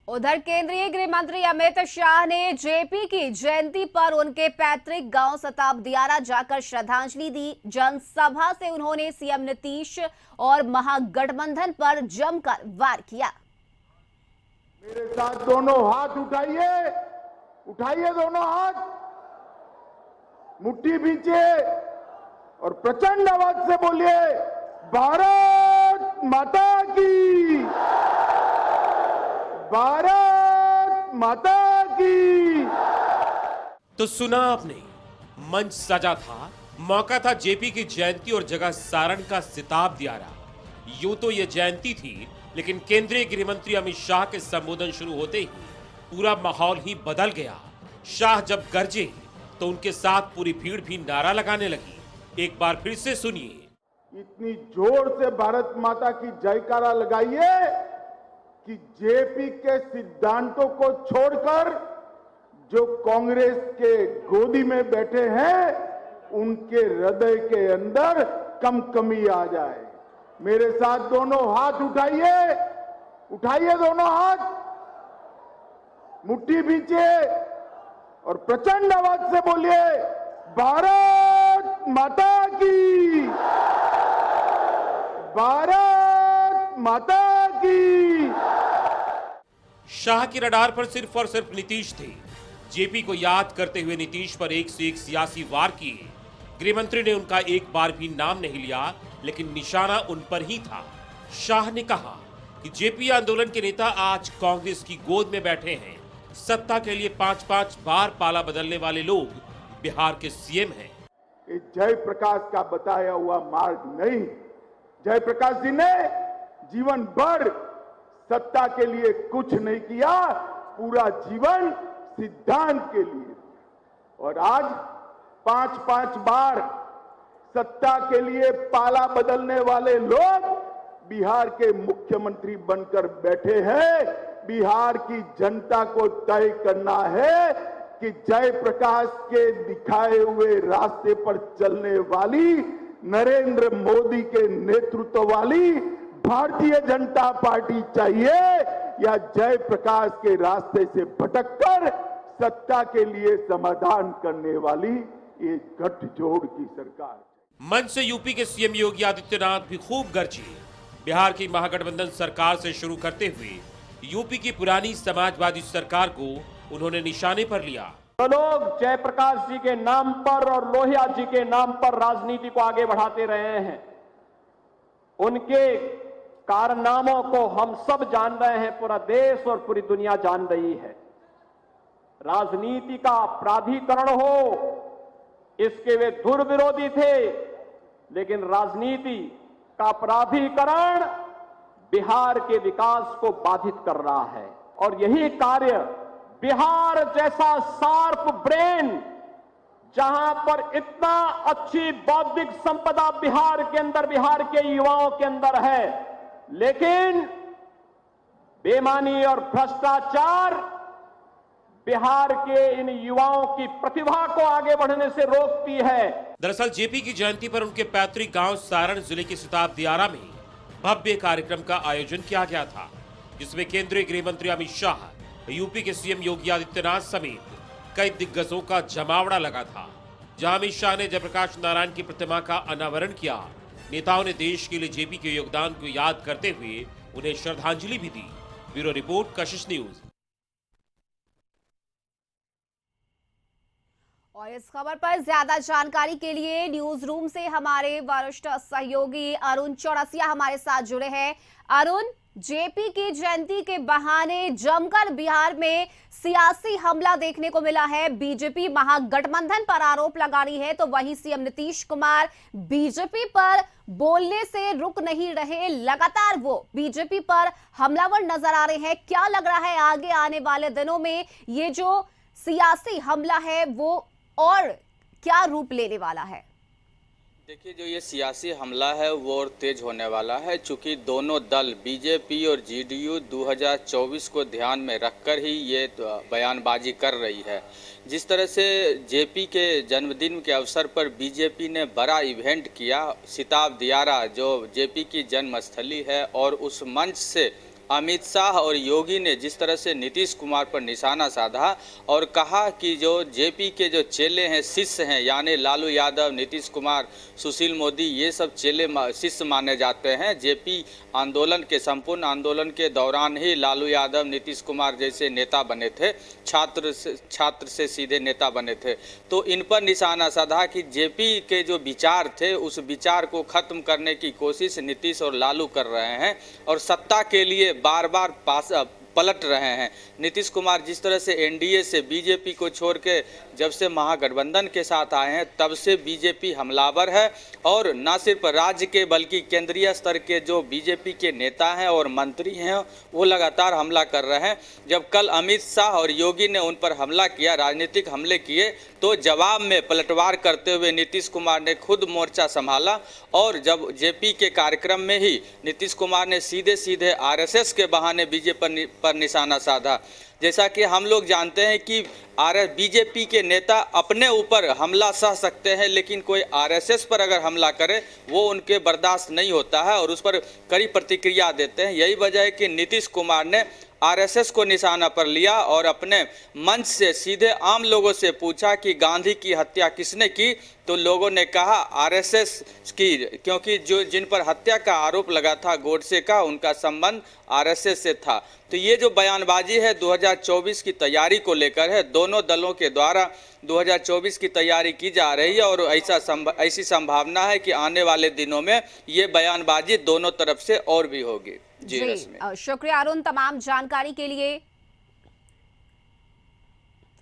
उधर केंद्रीय गृह मंत्री अमित शाह ने जेपी की जयंती पर उनके पैतृक गांव सताब दियारा जाकर श्रद्धांजलि दी। जनसभा से उन्होंने सीएम नीतीश और महागठबंधन पर जमकर वार किया। मेरे साथ दोनों हाथ उठाइए, उठाइए दोनों हाथ, मुट्ठी पीछे और प्रचंड आवाज से बोलिए, भारत माता की, भारत माता की। तो सुना आपने, मंच सजा था, मौका था जेपी की जयंती और जगह सारण का सिताब दियारा। यूं तो ये जयंती थी, लेकिन केंद्रीय गृह मंत्री अमित शाह के संबोधन शुरू होते ही पूरा माहौल ही बदल गया। शाह जब गरजे तो उनके साथ पूरी भीड़ भी नारा लगाने लगी। एक बार फिर से सुनिए। इतनी जोर से भारत माता की जयकारा लगाइए कि जेपी के सिद्धांतों को छोड़कर जो कांग्रेस के गोदी में बैठे हैं उनके हृदय के अंदर कमी आ जाए। मेरे साथ दोनों हाथ उठाइए, उठाइए दोनों हाथ, मुट्ठी पीछे और प्रचंड आवाज से बोलिए, भारत माता की, भारत माता की। शाह की रडार पर सिर्फ और सिर्फ नीतीश थे। जेपी को याद करते हुए नीतीश पर एक से एक सियासी वार किए। गृह मंत्री ने उनका एक बार भी नाम नहीं लिया, लेकिन निशाना उन पर ही था। शाह ने कहा कि जेपी आंदोलन के नेता आज कांग्रेस की गोद में बैठे हैं। सत्ता के लिए 5-5 बार पाला बदलने वाले लोग बिहार के सीएम हैं। ये जयप्रकाश का बताया हुआ मार्ग नहीं। जयप्रकाश जी ने जीवन भर सत्ता के लिए कुछ नहीं किया, पूरा जीवन सिद्धांत के लिए। और आज 5-5 बार सत्ता के लिए पाला बदलने वाले लोग बिहार के मुख्यमंत्री बनकर बैठे हैं। बिहार की जनता को तय करना है कि जयप्रकाश के दिखाए हुए रास्ते पर चलने वाली, नरेंद्र मोदी के नेतृत्व वाली भारतीय जनता पार्टी चाहिए या जयप्रकाश के रास्ते से भटककर सत्ता के लिए समाधान करने वाली ये गठजोड़ की सरकार। मंच से यूपी के सीएम योगी आदित्यनाथ भी खूब गरजे। बिहार की महागठबंधन सरकार से शुरू करते हुए यूपी की पुरानी समाजवादी सरकार को उन्होंने निशाने पर लिया। जो लोग जयप्रकाश जी के नाम पर और लोहिया जी के नाम पर राजनीति को आगे बढ़ाते रहे हैं, उनके कारनामों को हम सब जान रहे हैं, पूरा देश और पूरी दुनिया जान रही है। राजनीति का प्राधिकरण हो, इसके वे धुर विरोधी थे, लेकिन राजनीति का प्राधिकरण बिहार के विकास को बाधित कर रहा है। और यही कार्य बिहार जैसा शार्प ब्रेन, जहां पर इतना अच्छी बौद्धिक संपदा बिहार के अंदर, बिहार के युवाओं के अंदर है, लेकिन बेईमानी और भ्रष्टाचार बिहार के इन युवाओं की प्रतिभा को आगे बढ़ने से रोकती है। दरअसल जेपी की जयंती पर उनके पैतृक गांव सारण जिले के सिताब दियारा में भव्य कार्यक्रम का आयोजन किया गया था, जिसमें केंद्रीय गृह मंत्री अमित शाह, यूपी के सीएम योगी आदित्यनाथ समेत कई दिग्गजों का जमावड़ा लगा था। जहां अमित शाह ने जयप्रकाश नारायण की प्रतिमा का अनावरण किया। नेताओं ने देश के लिए जेपी के योगदान को याद करते हुए उन्हें श्रद्धांजलि भी दी। ब्यूरो रिपोर्ट, कशिश न्यूज। और इस खबर पर ज्यादा जानकारी के लिए न्यूज रूम से हमारे वरिष्ठ सहयोगी अरुण चौरसिया हमारे साथ जुड़े हैं। अरुण, जेपी की जयंती के बहाने जमकर बिहार में सियासी हमला देखने को मिला है। बीजेपी महागठबंधन पर आरोप लगा रही है, तो वहीं सीएम नीतीश कुमार बीजेपी पर बोलने से रुक नहीं रहे। लगातार वो बीजेपी पर हमलावर नजर आ रहे हैं। क्या लग रहा है आगे आने वाले दिनों में ये जो सियासी हमला है वो और क्या रूप लेने वाला है? देखिए, जो ये सियासी हमला है वो और तेज होने वाला है, चूंकि दोनों दल बीजेपी और जेडीयू 2024 को ध्यान में रखकर ही ये बयानबाजी कर रही है। जिस तरह से जेपी के जन्मदिन के अवसर पर बीजेपी ने बड़ा इवेंट किया, सिताब दियारा जो जेपी की जन्मस्थली है, और उस मंच से अमित शाह और योगी ने जिस तरह से नीतीश कुमार पर निशाना साधा और कहा कि जो जेपी के जो चेले हैं, शिष्य हैं, यानी लालू यादव, नीतीश कुमार, सुशील मोदी, ये सब चेले शिष्य माने जाते हैं। जेपी आंदोलन के संपूर्ण आंदोलन के दौरान ही लालू यादव, नीतीश कुमार जैसे नेता बने थे, छात्र से सीधे नेता बने थे। तो इन पर निशाना साधा कि जेपी के जो विचार थे उस विचार को खत्म करने की कोशिश नीतीश और लालू कर रहे हैं और सत्ता के लिए बार बार पलट रहे हैं। नीतीश कुमार जिस तरह से एनडीए से बीजेपी को छोड़ के जब से महागठबंधन के साथ आए हैं तब से बीजेपी हमलावर है और न सिर्फ राज्य के बल्कि केंद्रीय स्तर के जो बीजेपी के नेता हैं और मंत्री हैं वो लगातार हमला कर रहे हैं। जब कल अमित शाह और योगी ने उन पर हमला किया, राजनीतिक हमले किए, तो जवाब में पलटवार करते हुए नीतीश कुमार ने खुद मोर्चा संभाला और जब जेपी के कार्यक्रम में ही नीतीश कुमार ने सीधे सीधे आरएसएस के बहाने बीजेपी पर निशाना साधा। जैसा कि हम लोग जानते हैं कि बीजेपी के नेता अपने ऊपर हमला सह सकते हैं, लेकिन कोई आरएसएस पर अगर हमला करे वो उनके बर्दाश्त नहीं होता है और उस पर कड़ी प्रतिक्रिया देते हैं। यही वजह है कि नीतीश कुमार ने आरएसएस को निशाना पर लिया और अपने मंच से सीधे आम लोगों से पूछा कि गांधी की हत्या किसने की, तो लोगों ने कहा आरएसएस की, क्योंकि जो जिन पर हत्या का आरोप लगा था गोडसे का, उनका संबंध आरएसएस से था। तो ये जो बयानबाजी है 2024 की तैयारी को लेकर है, दोनों दलों के द्वारा 2024 की तैयारी की जा रही है और ऐसी संभावना है कि आने वाले दिनों में ये बयानबाजी दोनों तरफ से और भी होगी। जी, शुक्रिया अरुण तमाम जानकारी के लिए।